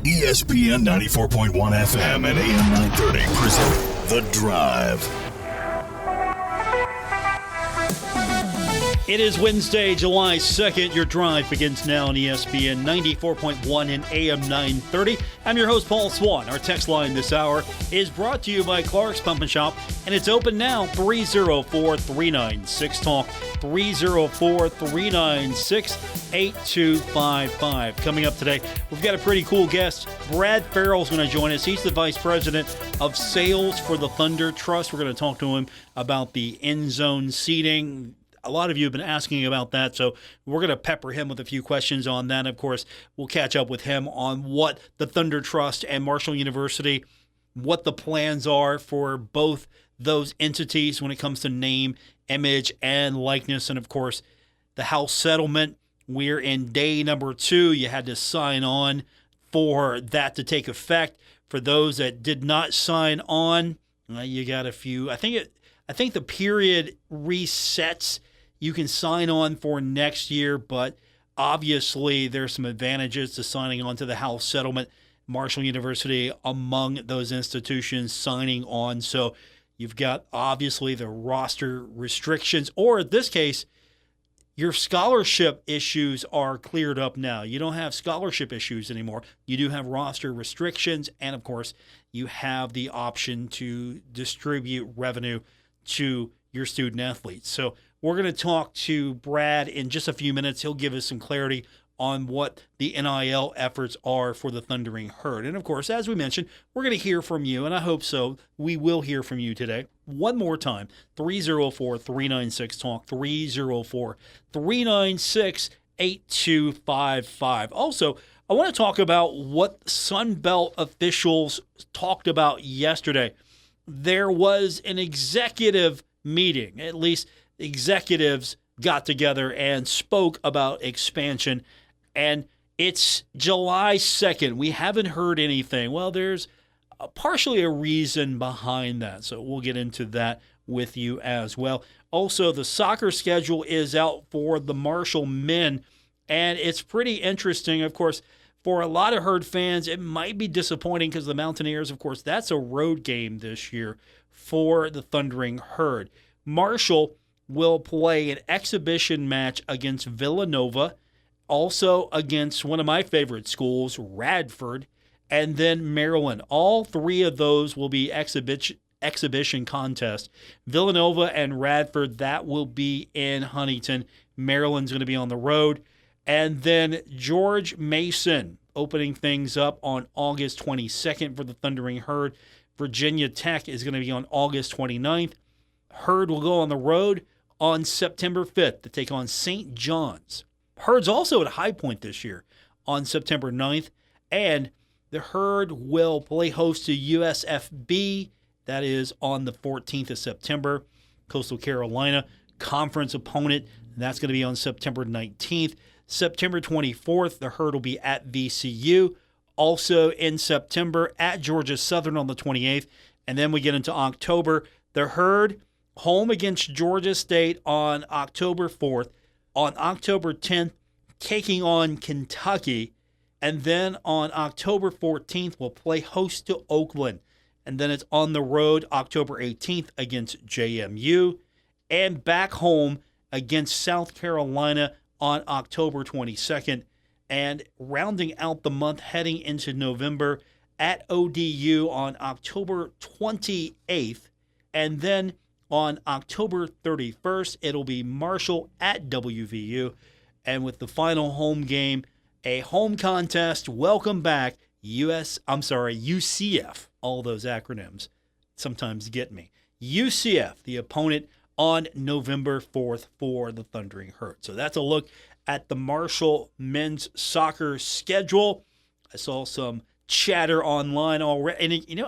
ESPN 94.1 FM and AM 930 present The Drive. It is Wednesday, July 2nd. Your drive begins now on ESPN 94.1 and AM 930. I'm your host, Paul Swann. Our text line this hour is brought to you by Clark's Pump and Shop, and it's open now, 304-396-TALK, 304-396-8255. Coming up today, we've got a pretty cool guest. Brad Ferrell is going to join us. He's the Vice President of Sales for the Thunder Trust. We're going to talk to him about the end zone seating. A lot of you have been asking about that, so we're going to pepper him with a few questions on that. Of course, we'll catch up with him on what the Thunder Trust and Marshall University, what the plans are for both those entities when it comes to name, image, and likeness. And, of course, the House settlement. We're in day number 2. You had to sign on for that to take effect. For those that did not sign on, you got a few. I think the period resets. You can sign on for next year, but obviously there's some advantages to signing on to the House settlement. Marshall University among those institutions signing on. So you've got obviously the roster restrictions, or in this case, your scholarship issues are cleared up now. You don't have scholarship issues anymore. You do have roster restrictions, and of course, you have the option to distribute revenue to your student athletes. So we're going to talk to Brad in just a few minutes. He'll give us some clarity on what the NIL efforts are for the Thundering Herd. And, of course, as we mentioned, we're going to hear from you, and I hope so. We will hear from you today. One more time, 304-396-TALK, 304-396-8255. Also, I want to talk about what Sun Belt officials talked about yesterday. There was an executive meeting, at least executives got together and spoke about expansion, and it's July 2nd. We haven't heard anything. Well, there's partially a reason behind that, so we'll get into that with you as well. Also, the soccer schedule is out for the Marshall men, and it's pretty interesting. Of course, for a lot of Herd fans, it might be disappointing because the Mountaineers, of course, that's a road game this year for the Thundering Herd. Marshall will play an exhibition match against Villanova, also against one of my favorite schools, Radford, and then Maryland. All three of those will be exhibition contests. Villanova and Radford, that will be in Huntington. Maryland's going to be on the road. And then George Mason opening things up on August 22nd for the Thundering Herd. Virginia Tech is going to be on August 29th. Herd will go on the road on September 5th to take on St. John's. Herd's also at High Point this year on September 9th, and the Herd will play host to USFB. That is on the 14th of September. Coastal Carolina, conference opponent, and that's going to be on September 19th. September 24th, the Herd will be at VCU. Also in September, at Georgia Southern on the 28th. And then we get into October. The Herd home against Georgia State on October 4th. On October 10th, taking on Kentucky. And then on October 14th, we'll play host to Oakland. And then it's on the road October 18th against JMU. And back home against South Carolina on October 22nd. And rounding out the month, heading into November at ODU on October 28th. And then on October 31st, it'll be Marshall at WVU. And with the final home game, a home contest, welcome back, UCF. All those acronyms sometimes get me. UCF, the opponent on November 4th for the Thundering Herd. So that's a look at the Marshall men's soccer schedule. I saw some chatter online already, and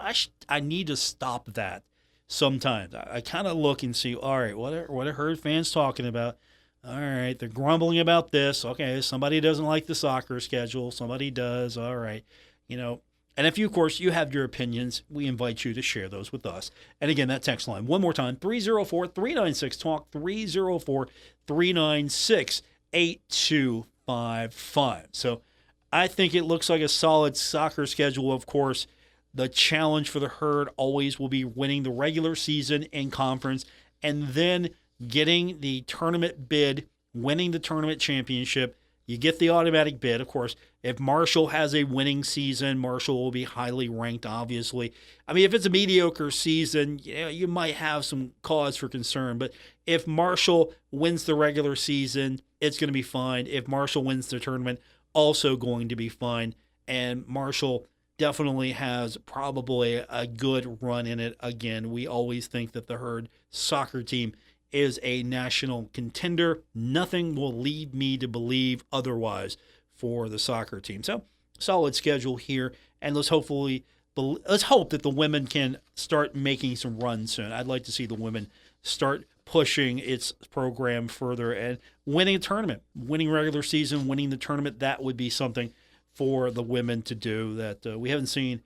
I need to stop that sometimes. I kind of look and see, all right, what are Herd fans talking about? All right, they're grumbling about this. Okay, somebody doesn't like the soccer schedule. Somebody does. All right, And if you, of course, you have your opinions, we invite you to share those with us. And again, that text line, one more time, 304-396-TALK, 304-396-8255. So I think it looks like a solid soccer schedule. Of course, the challenge for the Herd always will be winning the regular season and conference and then getting the tournament bid, winning the tournament championship. You get the automatic bid. Of course, if Marshall has a winning season, Marshall will be highly ranked, obviously. I mean, if it's a mediocre season, you might have some cause for concern. But if Marshall wins the regular season, it's going to be fine. If Marshall wins the tournament, also going to be fine. And Marshall definitely has probably a good run in it. Again, we always think that the Herd soccer team is a national contender. Nothing will lead me to believe otherwise for the soccer team. So, solid schedule here, and let's hope that the women can start making some runs soon. I'd like to see the women start pushing its program further and winning a tournament, winning regular season, winning the tournament. That would be something for the women to do that we haven't seen.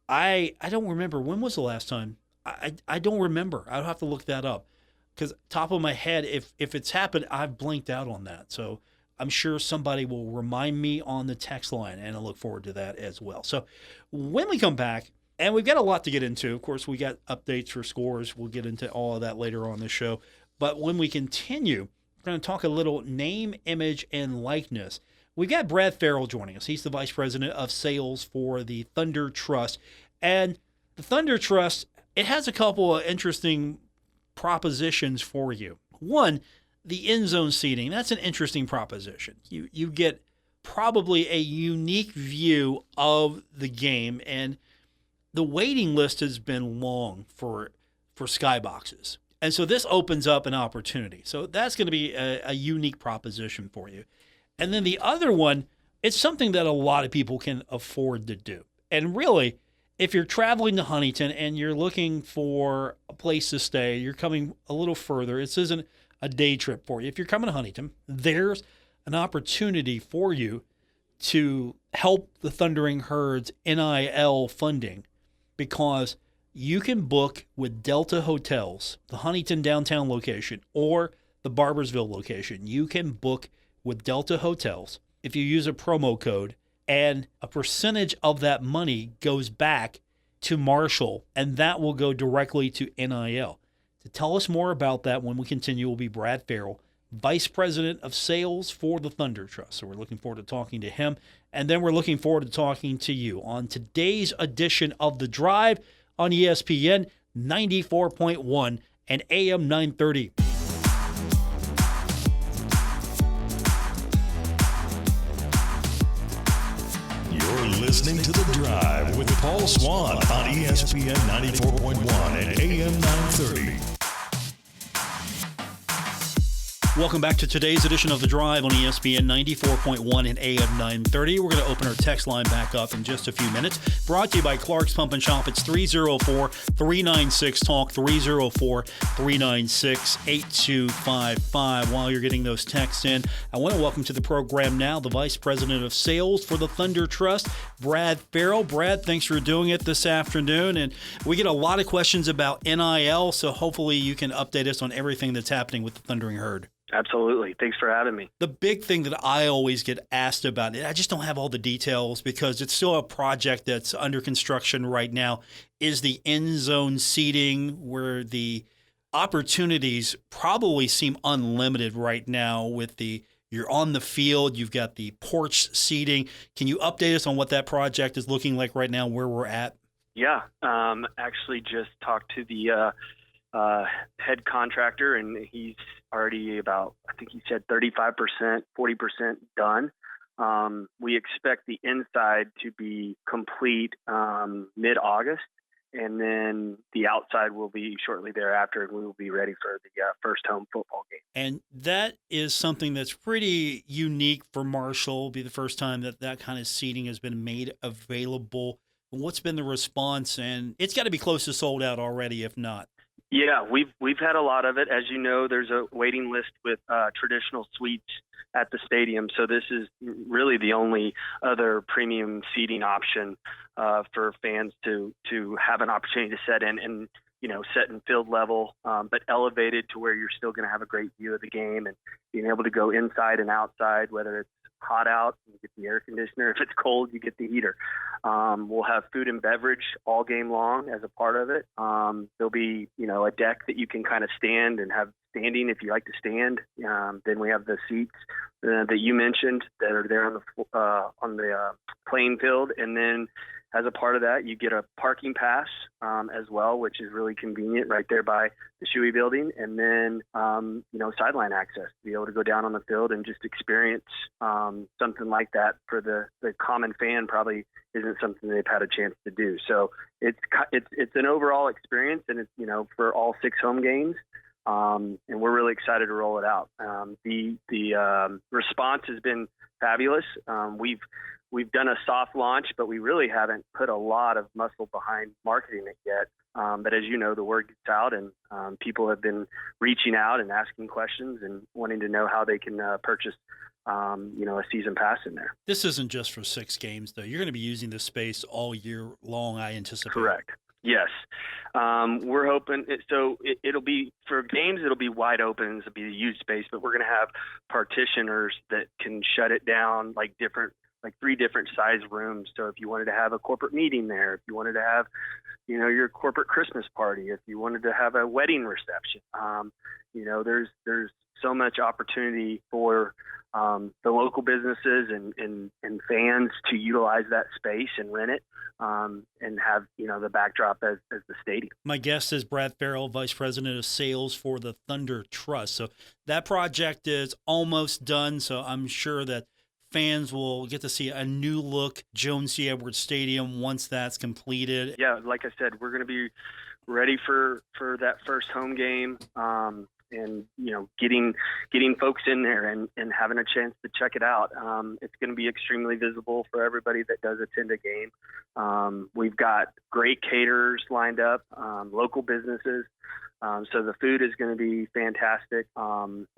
I don't remember. When was the last time? I don't remember. I'll have to look that up. Because top of my head, if it's happened, I've blanked out on that. So I'm sure somebody will remind me on the text line, and I look forward to that as well. So when we come back, and we've got a lot to get into. Of course, we got updates for scores. We'll get into all of that later on the show. But when we continue, we're going to talk a little name, image, and likeness. We've got Brad Ferrell joining us. He's the Vice President of Sales for the Thunder Trust. And the Thunder Trust, it has a couple of interesting propositions for you. One, the end zone seating. That's an interesting proposition. You get probably a unique view of the game, and the waiting list has been long for skyboxes. And so this opens up an opportunity. So that's going to be a unique proposition for you. And then the other one, it's something that a lot of people can afford to do. And really, if you're traveling to Huntington and you're looking for a place to stay, you're coming a little further, this isn't a day trip for you. If you're coming to Huntington, there's an opportunity for you to help the Thundering Herd's NIL funding, because you can book with Delta Hotels, the Huntington downtown location, or the Barbersville location. You can book with Delta Hotels if you use a promo code, and a percentage of that money goes back to Marshall, and that will go directly to NIL. To tell us more about that when we continue will be Brad Ferrell, Vice President of Sales for the Thunder Trust. So we're looking forward to talking to him, and then we're looking forward to talking to you on today's edition of The Drive on ESPN 94.1 and AM 930. Listening to The Drive with Paul Swann on ESPN 94.1 and AM 930. Welcome back to today's edition of The Drive on ESPN 94.1 and AM 930. We're going to open our text line back up in just a few minutes. Brought to you by Clark's Pump and Shop. It's 304-396-TALK, 304-396-8255. While you're getting those texts in, I want to welcome to the program now the Vice President of Sales for the Thunder Trust, Brad Ferrell. Brad, thanks for doing it this afternoon. And we get a lot of questions about NIL, so hopefully you can update us on everything that's happening with the Thundering Herd. Absolutely. Thanks for having me. The big thing that I always get asked about, and I just don't have all the details because it's still a project that's under construction right now, is the end zone seating, where the opportunities probably seem unlimited right now with you're on the field, you've got the porch seating. Can you update us on what that project is looking like right now, where we're at? Yeah. Actually just talked to the head contractor, and he's already about, I think he said 35%, 40% done. We expect the inside to be complete mid-August, and then the outside will be shortly thereafter, and we will be ready for the first home football game. And that is something that's pretty unique for Marshall. It'll be the first time that kind of seating has been made available. What's been the response? And it's got to be close to sold out already, if not. Yeah, we've had a lot of it. As you know, there's a waiting list with traditional suites at the stadium. So this is really the only other premium seating option for fans to have an opportunity to set in and, set in field level, but elevated to where you're still going to have a great view of the game and being able to go inside and outside, whether it's hot out, you get the air conditioner. If it's cold, you get the heater. We'll have food and beverage all game long as a part of it. There'll be, a deck that you can kind of stand and have standing if you like to stand. Then we have the seats that you mentioned that are there on the playing field, and then as a part of that, you get a parking pass as well, which is really convenient right there by the Shuey building. And then, sideline access to be able to go down on the field and just experience something like that for the common fan probably isn't something they've had a chance to do. So it's an overall experience, and it's, for all 6 home games. And we're really excited to roll it out. The response has been fabulous. We've done a soft launch, but we really haven't put a lot of muscle behind marketing it yet. But as you know, the word gets out, and people have been reaching out and asking questions and wanting to know how they can purchase, a season pass in there. This isn't just for 6 games, though. You're going to be using this space all year long, I anticipate. Correct. Yes. We're hoping it'll be for games. It'll be wide open. It'll be the used space, but we're going to have partitioners that can shut it down like 3 different size rooms. So if you wanted to have a corporate meeting there, if you wanted to have, your corporate Christmas party, if you wanted to have a wedding reception, there's so much opportunity for the local businesses and fans to utilize that space and rent it and have, the backdrop as the stadium. My guest is Brad Ferrell, Vice President of Sales for the Thunder Trust. So that project is almost done. So I'm sure that fans will get to see a new look Jones C. Edwards Stadium once that's completed. Yeah, like I said, we're going to be ready for that first home game. And getting folks in there and having a chance to check it out. It's going to be extremely visible for everybody that does attend a game. We've got great caterers lined up, local businesses. So the food is going to be fantastic. And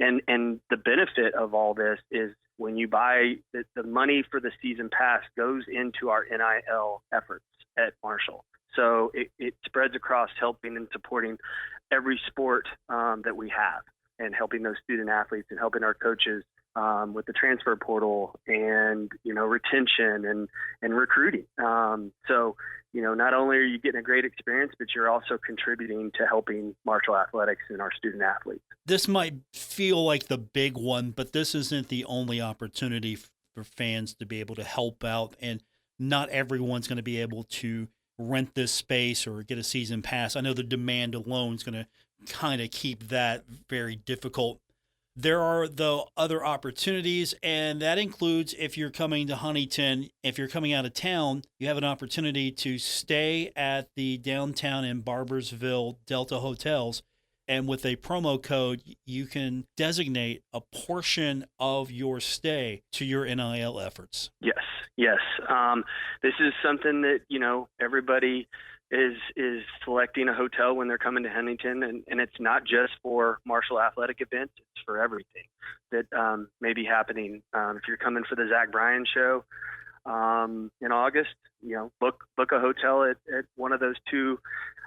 the benefit of all this is when you buy the money for the season pass goes into our NIL efforts at Marshall. So it spreads across helping and supporting every sport that we have, and helping those student athletes and helping our coaches with the transfer portal and, retention and recruiting. So, not only are you getting a great experience, but you're also contributing to helping Marshall athletics and our student athletes. This might feel like the big one, but this isn't the only opportunity for fans to be able to help out. And not everyone's going to be able to rent this space or get a season pass. I know the demand alone is going to kind of keep that very difficult. There are, though, other opportunities, and that includes if you're coming to Huntington, if you're coming out of town, you have an opportunity to stay at the downtown and Barbersville Delta hotels. And with a promo code, you can designate a portion of your stay to your NIL efforts. Yes. This is something that, everybody is selecting a hotel when they're coming to Huntington. And it's not just for Marshall athletic events. It's for everything that may be happening. If you're coming for the Zach Bryan show in August, book a hotel at one of those 2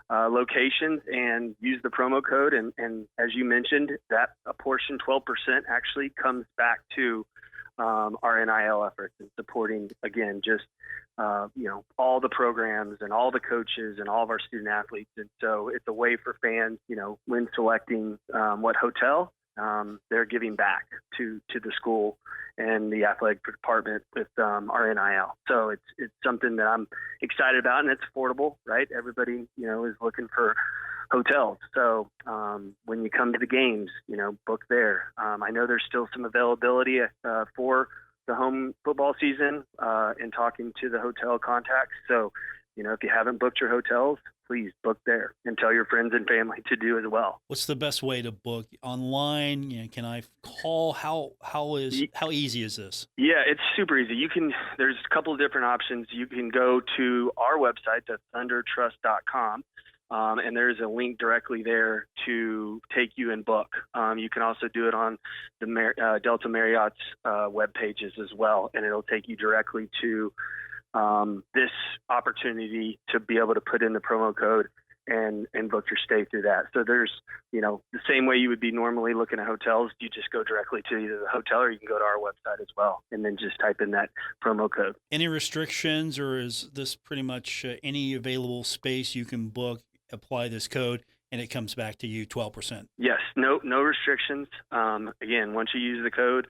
locations and use the promo code. And as you mentioned, that a portion, 12%, actually comes back to our NIL efforts and supporting, again, just, all the programs and all the coaches and all of our student athletes. And so it's a way for fans, when selecting what hotel, they're giving back to the school and the athletic department with our NIL. So it's something that I'm excited about, and it's affordable, right? Everybody, is looking for hotels. So when you come to the games, book there. I know there's still some availability for the home football season and talking to the hotel contacts. So, if you haven't booked your hotels, please book there and tell your friends and family to do as well. What's the best way to book? Online? Can I call? How easy is this? Yeah, it's super easy. There's a couple of different options. You can go to our website, that's thundertrust.com. And there's a link directly there to take you and book. You can also do it on the Delta Marriott's web pages as well, and it'll take you directly to this opportunity to be able to put in the promo code and book your stay through that. So there's, the same way you would be normally looking at hotels, you just go directly to either the hotel or you can go to our website as well and then just type in that promo code. Any restrictions, or is this pretty much any available space you can book, apply this code, and it comes back to you 12%? Yes, no restrictions. Again, once you use the code,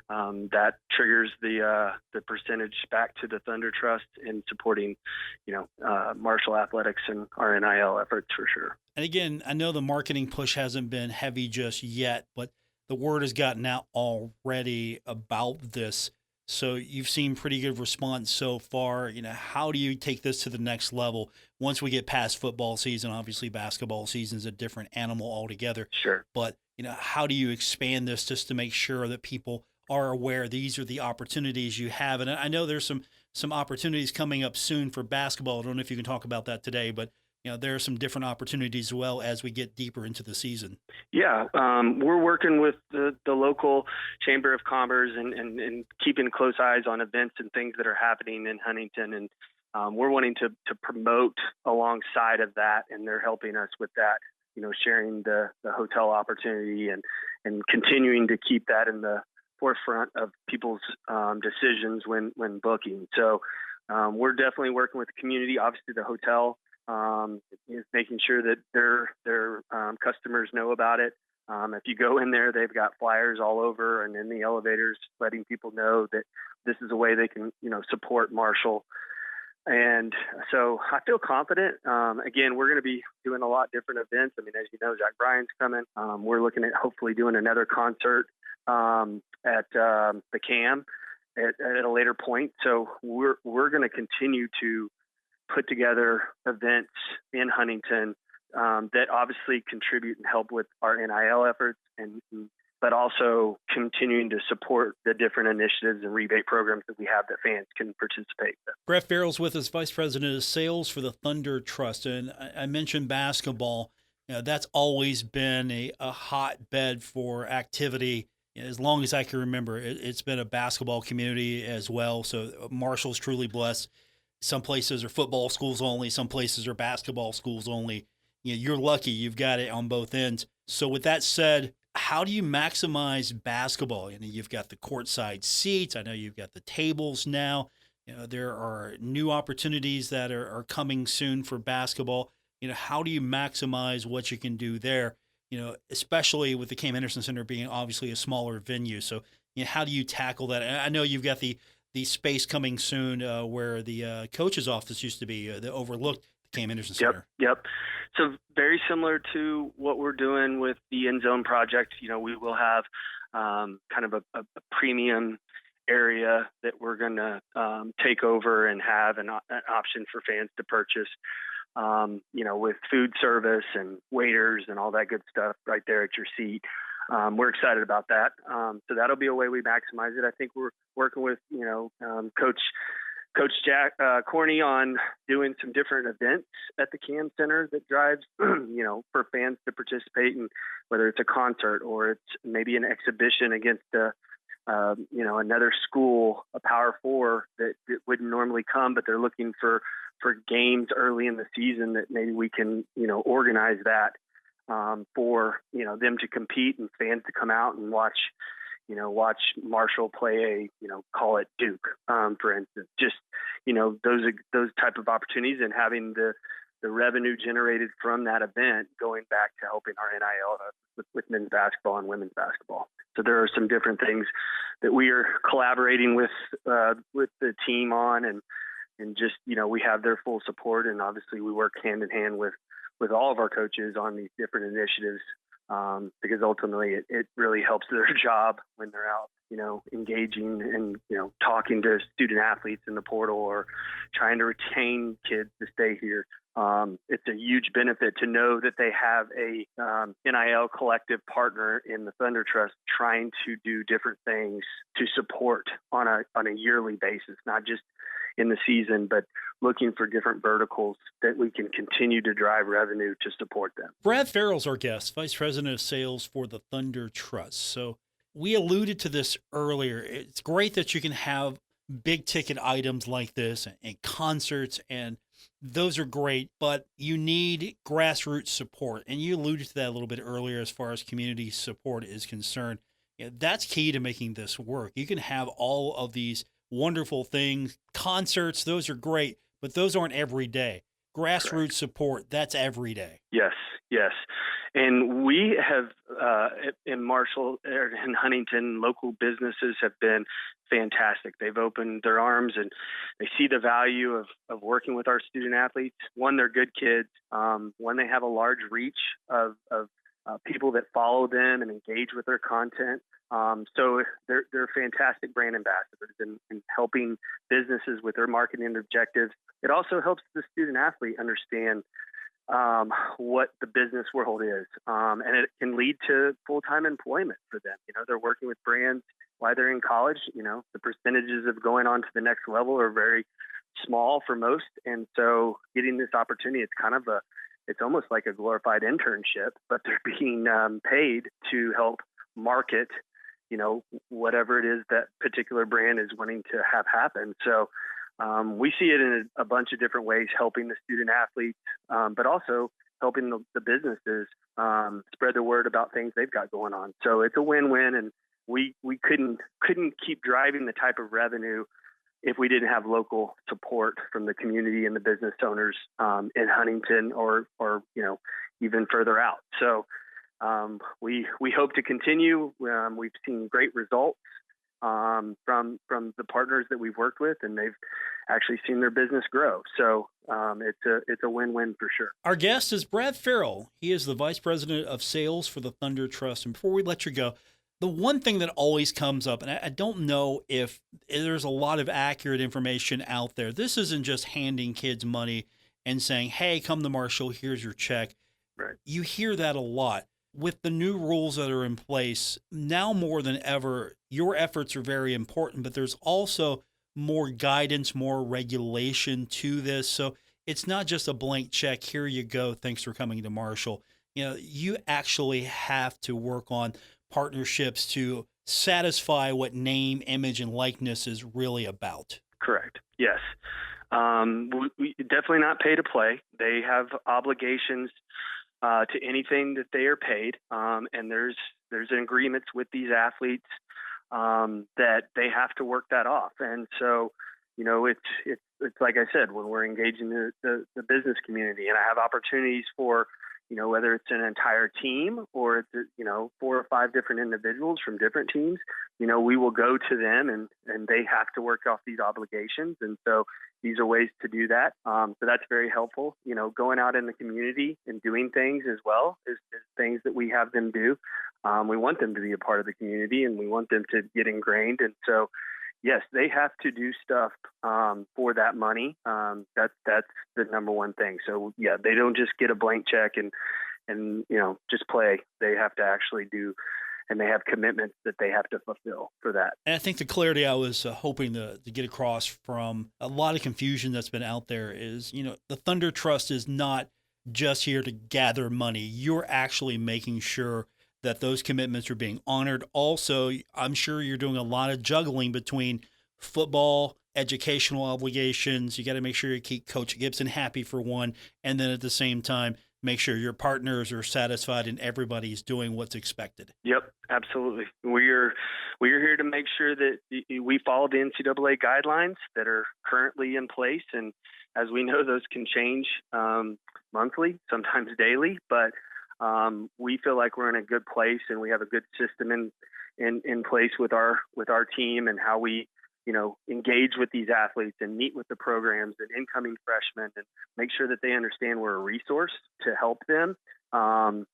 that triggers the percentage back to the Thunder Trust in supporting, Marshall Athletics and our NIL efforts for sure. And again, I know the marketing push hasn't been heavy just yet, but the word has gotten out already about this. So you've seen pretty good response so far. How do you take this to the next level once we get past football season? Obviously, basketball season is a different animal altogether. Sure. But, how do you expand this just to make sure that people are aware these are the opportunities you have? And I know there's some opportunities coming up soon for basketball. I don't know if you can talk about that today, but there are some different opportunities as well as we get deeper into the season. Yeah, we're working with the local Chamber of Commerce and keeping close eyes on events and things that are happening in Huntington. And we're wanting to promote alongside of that, and they're helping us with that, sharing the hotel opportunity and continuing to keep that in the forefront of people's decisions when booking. So we're definitely working with the community. Obviously, the hotel is making sure that their customers know about it. If you go in there, they've got flyers all over and in the elevators letting people know that this is a way they can, support Marshall. And so I feel confident. Again, we're going to be doing a lot different events. I mean, as you know, Zach Bryan's coming. We're looking at hopefully doing another concert at the CAM at a later point. So we're going to continue to put together events in Huntington that obviously contribute and help with our NIL efforts, but also continuing to support the different initiatives and rebate programs that we have that fans can participate with. Brett Ferrell's with us, Vice President of Sales for the Thunder Trust. And I mentioned basketball. That's always been a hotbed for activity. As long as I can remember, it's been a basketball community as well. So Marshall's truly blessed. Some places are football schools only. Some places are basketball schools only. You're lucky you've got it on both ends. So with that said, how do you maximize basketball? You've got the courtside seats. I know you've got the tables now. There are new opportunities that are coming soon for basketball. How do you maximize what you can do there? Especially with the Cam Henderson Center being obviously a smaller venue. So, how do you tackle that? And I know you've got the space coming soon where the coach's office used to be, that overlooked the Cam Henderson Center. Yep. So very similar to what we're doing with the End Zone project. We will have kind of a premium area that we're going to take over and have an option for fans to purchase, with food service and waiters and all that good stuff right there at your seat. We're excited about that. So that'll be a way we maximize it. I think we're working with, Coach Jack Corney on doing some different events at the CAM Center that drives, for fans to participate in, whether it's a concert or it's maybe an exhibition against another school, a Power Four that wouldn't normally come, but they're looking for games early in the season that maybe we can, organize that for, them to compete and fans to come out and watch Marshall play call it Duke, for instance. Just, those type of opportunities, and having the revenue generated from that event going back to helping our NIL with men's basketball and women's basketball. So there are some different things that we are collaborating with the team on, and just, we have their full support, and obviously we work hand in hand with all of our coaches on these different initiatives, because ultimately it really helps their job when they're out, engaging and, talking to student athletes in the portal or trying to retain kids to stay here. It's a huge benefit to know that they have a NIL collective partner in the Thunder Trust trying to do different things to support on a yearly basis, not just in the season, but looking for different verticals that we can continue to drive revenue to support them. Brad Ferrell's our guest, Vice President of Sales for the Thunder Trust. So we alluded to this earlier. It's great that you can have big ticket items like this and concerts, and those are great, but you need grassroots support. And you alluded to that a little bit earlier as far as community support is concerned. That's key to making this work. You can have all of these wonderful things, concerts, those are great, but those aren't every day. Grassroots Correct. support, that's every day. Yes, yes. And we have in Marshall or in Huntington, local businesses have been fantastic. They've opened their arms and they see the value of working with our student athletes. One, they're good kids. One, they have a large reach of people that follow them and engage with their content. So they're fantastic brand ambassadors in helping businesses with their marketing objectives. It also helps the student athlete understand what the business world is, and it can lead to full-time employment for them. They're working with brands while they're in college. The percentages of going on to the next level are very small for most, and so getting this opportunity, it's almost like a glorified internship, but they're being paid to help market, whatever it is that particular brand is wanting to have happen. So we see it in a bunch of different ways, helping the student athletes, but also helping the businesses spread the word about things they've got going on. So it's a win-win, and we couldn't keep driving the type of revenue if we didn't have local support from the community and the business owners in Huntington or even further out. So we hope to continue. We've seen great results from the partners that we've worked with, and they've actually seen their business grow. So it's a win-win for sure. Our guest is Brad Ferrell. He is the Vice President of Sales for the Thunder Trust. And before we let you go, the one thing that always comes up, and I don't know if there's a lot of accurate information out there. This isn't just handing kids money and saying, hey, come to Marshall, here's your check. Right. You hear that a lot. With the new rules that are in place, now more than ever, your efforts are very important, but there's also more guidance, more regulation to this. So it's not just a blank check, here you go, thanks for coming to Marshall. You actually have to work on partnerships to satisfy what name, image, and likeness is really about. Correct. Yes. We definitely not pay to play. They have obligations to anything that they are paid, and there's agreements with these athletes that they have to work that off. And so, it's like I said, when we're engaging the business community, and I have opportunities for, whether it's an entire team or it's 4 or 5 different individuals from different teams, we will go to them and they have to work off these obligations. And so these are ways to do that. So that's very helpful. Going out in the community and doing things as well is things that we have them do. We want them to be a part of the community, and we want them to get ingrained. And so, yes, they have to do stuff for that money. That's the number one thing. So, yeah, they don't just get a blank check and just play. They have to actually do, and they have commitments that they have to fulfill for that. And I think the clarity I was hoping to get across from a lot of confusion that's been out there is, the Thunder Trust is not just here to gather money. You're actually making sure that those commitments are being honored. Also, I'm sure you're doing a lot of juggling between football, educational obligations. You got to make sure you keep Coach Gibson happy for one, and then at the same time, make sure your partners are satisfied and everybody's doing what's expected. Yep, absolutely. We're here to make sure that we follow the NCAA guidelines that are currently in place, and as we know, those can change monthly, sometimes daily, but we feel like we're in a good place, and we have a good system in place with our team and how we engage with these athletes and meet with the programs and incoming freshmen and make sure that they understand we're a resource to help them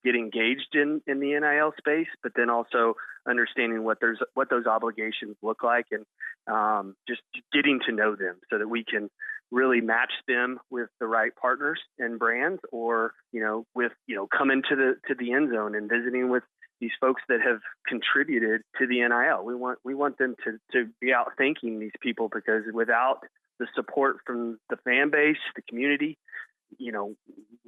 get engaged in the NIL space, but then also understanding what those obligations look like, and just getting to know them so that we can really match them with the right partners and brands, or coming to the end zone and visiting with these folks that have contributed to the NIL. We want them to be out thanking these people, because without the support from the fan base, the community,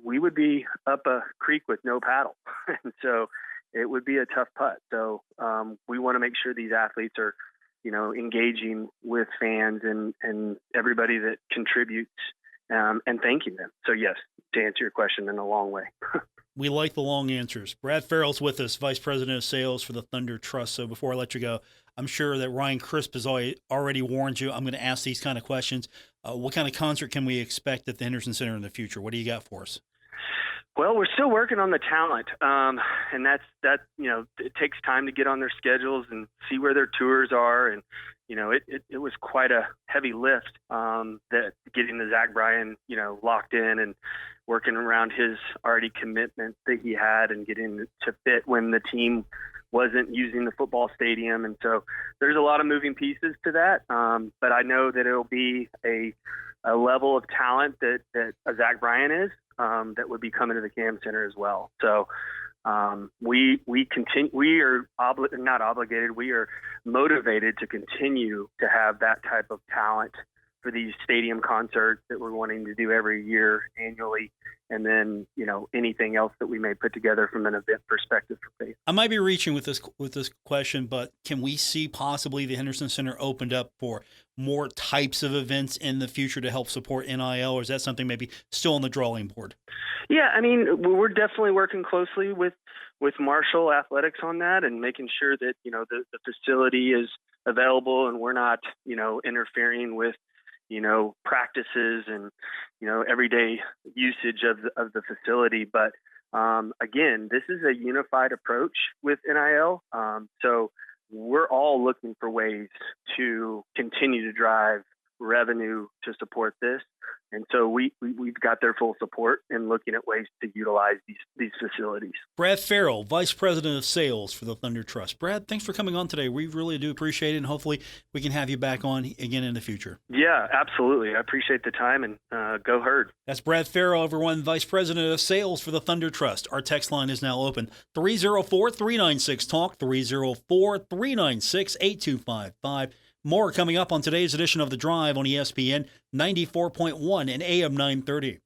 we would be up a creek with no paddle. And so it would be a tough putt. So we want to make sure these athletes are, engaging with fans and everybody that contributes, and thanking them. So yes, to answer your question in a long way. We like the long answers. Brad Ferrell's with us, Vice President of Sales for the Thunder Trust. So before I let you go, I'm sure that Ryan Crisp has already warned you. I'm going to ask these kind of questions. What kind of concert can we expect at the Henderson Center in the future? What do you got for us? Well, we're still working on the talent, and that it takes time to get on their schedules and see where their tours are, and it was quite a heavy lift that getting the Zach Bryan locked in and working around his already commitment that he had and getting to fit when the team wasn't using the football stadium, and so there's a lot of moving pieces to that. But I know that it'll be a level of talent that a Zach Bryan is. That would be coming to the Cam Center as well. So we continue. We are not obligated. We are motivated to continue to have that type of talent for these stadium concerts that we're wanting to do every year annually, and then anything else that we may put together from an event perspective for faith. I might be reaching with this question, but can we see possibly the Henderson Center opened up for more types of events in the future to help support NIL, or is that something maybe still on the drawing board? Yeah, I mean, we're definitely working closely with Marshall Athletics on that and making sure that the facility is available and we're not interfering with practices and everyday usage of the facility. But again, this is a unified approach with NIL. So we're all looking for ways to continue to drive revenue to support this. And so we've got their full support in looking at ways to utilize these facilities. Brad Ferrell, Vice President of Sales for the Thunder Trust. Brad, thanks for coming on today. We really do appreciate it, and hopefully we can have you back on again in the future. Yeah, absolutely. I appreciate the time, and go Herd. That's Brad Ferrell, everyone, Vice President of Sales for the Thunder Trust. Our text line is now open, 304-396-TALK, 304-396-8255. More coming up on today's edition of The Drive on ESPN 94.1 and AM 930.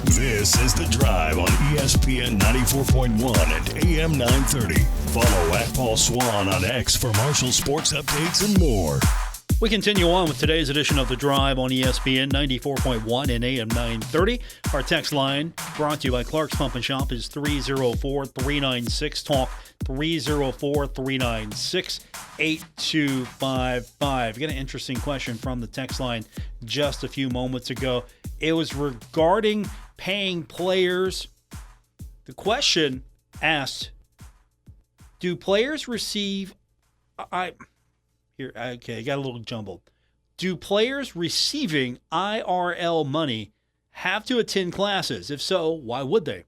This is The Drive on ESPN 94.1 and AM 930. Follow at Paul Swann on X for Marshall sports updates and more. We continue on with today's edition of The Drive on ESPN 94.1 and AM 930. Our text line, brought to you by Clark's Pump and Shop, is 304-396-TALK, 304-396-8255. We got an interesting question from the text line just a few moments ago. It was regarding paying players. The question asked, do players receive... Okay, I got a little jumbled. Do players receiving IRL money have to attend classes? If so, why would they?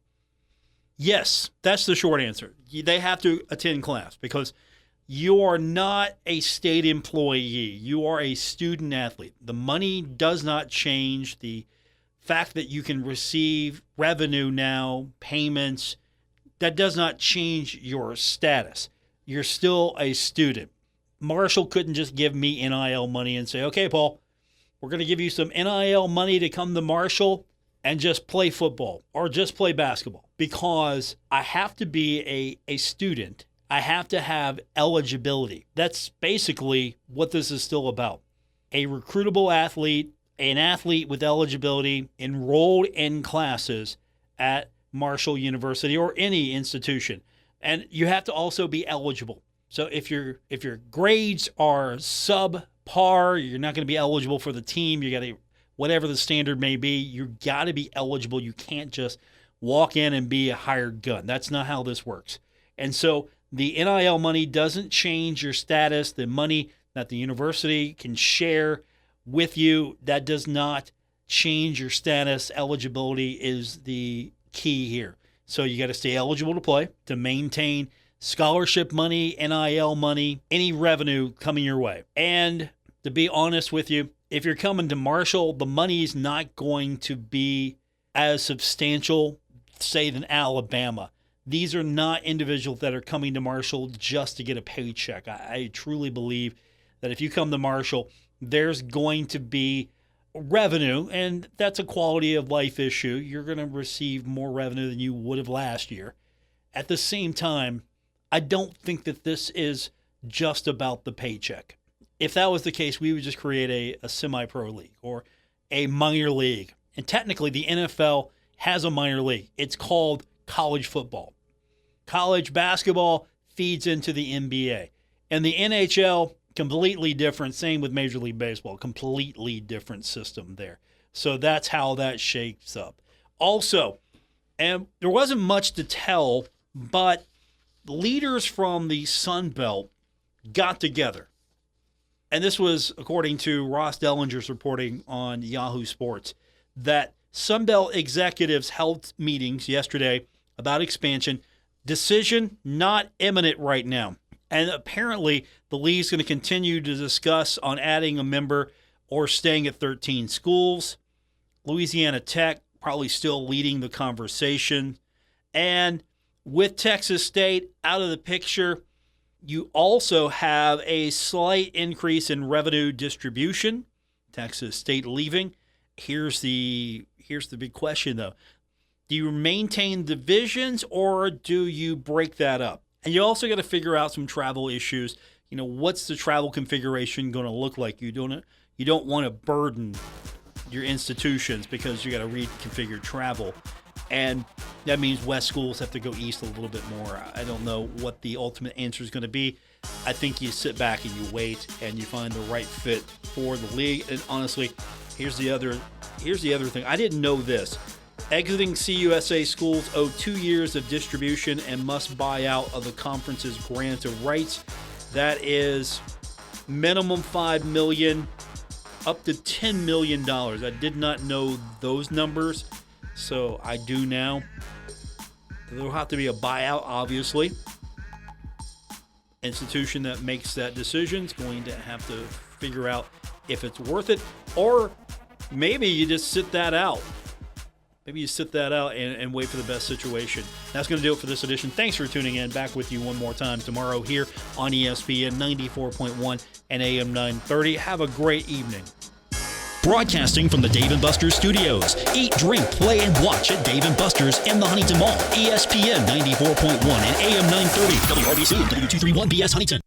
Yes, that's the short answer. They have to attend class because you are not a state employee. You are a student athlete. The money does not change. The fact that you can receive revenue now, payments, that does not change your status. You're still a student. Marshall couldn't just give me NIL money and say, okay, Paul, we're going to give you some NIL money to come to Marshall and just play football or just play basketball, because I have to be a student. I have to have eligibility. That's basically what this is still about. A recruitable athlete, an athlete with eligibility, enrolled in classes at Marshall University or any institution. And you have to also be eligible. So if your grades are subpar, you're not going to be eligible for the team. You got to, whatever the standard may be, you got to be eligible. You can't just walk in and be a hired gun. That's not how this works. And so the NIL money doesn't change your status. The money that the university can share with you, that does not change your status. Eligibility is the key here. So you got to stay eligible to play, to maintain scholarship money, NIL money, any revenue coming your way. And to be honest with you, if you're coming to Marshall, the money is not going to be as substantial, say, than Alabama. These are not individuals that are coming to Marshall just to get a paycheck. I truly believe that if you come to Marshall, there's going to be revenue, and that's a quality of life issue. You're going to receive more revenue than you would have last year. At the same time, I don't think that this is just about the paycheck. If that was the case, we would just create a semi-pro league or a minor league. And technically, the NFL has a minor league. It's called college football. College basketball feeds into the NBA. And the NHL, completely different. Same with Major League Baseball. Completely different system there. So that's how that shapes up. Also, and there wasn't much to tell, but leaders from the Sun Belt got together. And this was according to Ross Dellinger's reporting on Yahoo Sports, that Sun Belt executives held meetings yesterday about expansion. Decision not imminent right now. And apparently the league's going to continue to discuss on adding a member or staying at 13 schools. Louisiana Tech probably still leading the conversation. And with Texas State out of the picture, you also have a slight increase in revenue distribution. Texas State leaving. Here's the big question, though. Do you maintain divisions or do you break that up? And you also got to figure out some travel issues. You know, what's the travel configuration going to look like? You don't want to burden your institutions because you got to reconfigure travel. And that means West schools have to go east a little bit more. I don't know what the ultimate answer is going to be. I think you sit back and you wait and you find the right fit for the league. And honestly, here's the other thing. I didn't know this. Exiting CUSA schools owe 2 years of distribution and must buy out of the conference's grant of rights. That is minimum $5 million, up to $10 million. I did not know those numbers, so I do now. There will have to be a buyout, obviously. Institution that makes that decision is going to have to figure out if it's worth it, or maybe you just sit that out. Maybe you sit that out and wait for the best situation. That's going to do it for this edition. Thanks for tuning in. Back with you one more time tomorrow here on ESPN 94.1 and AM 930. Have a great evening. Broadcasting from the Dave & Buster's studios. Eat, drink, play, and watch at Dave & Buster's in the Huntington Mall. ESPN 94.1 and AM 930. WRBC and W231BS Huntington.